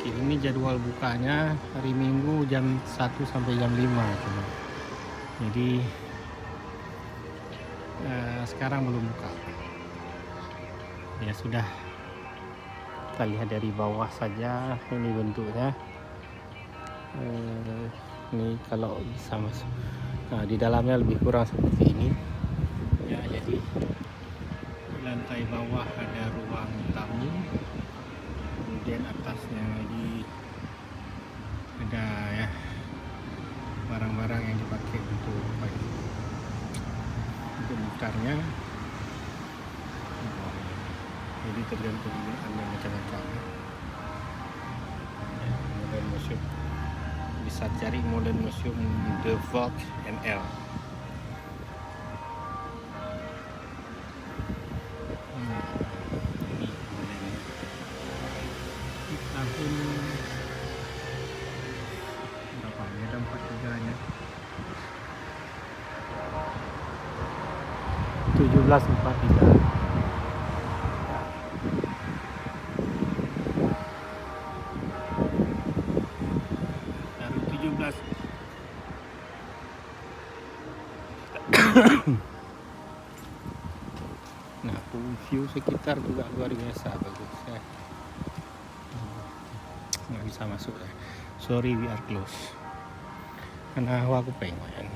Ini jadwal bukanya hari Minggu jam 1 sampai jam 5 cuma. Jadi sekarang belum buka. Ya sudah, kita lihat dari bawah saja ini bentuknya. Ini kalau bisa masuk. Nah, di dalamnya lebih kurang seperti ini. Ya, jadi di lantai bawah ada ruang tamu. Kemudian atasnya lagi ada ya barang-barang yang dipakai untuk mutarnya. Jadi tergantung gunaannya macam-macam. Ya, Modern Museum bisa cari Modern Museum The Vault NL. Ini tahun berapa ya? Ada 43 nya. 1743. Dari 17. Nah, view sekitar juga luar biasa bagus ya. Nggak bisa masuk ya. Sorry, we are close. Karena aku pengen.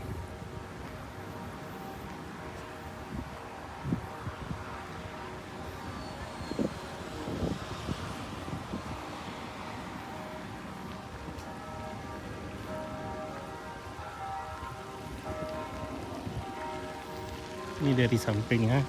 Ini dari samping ya.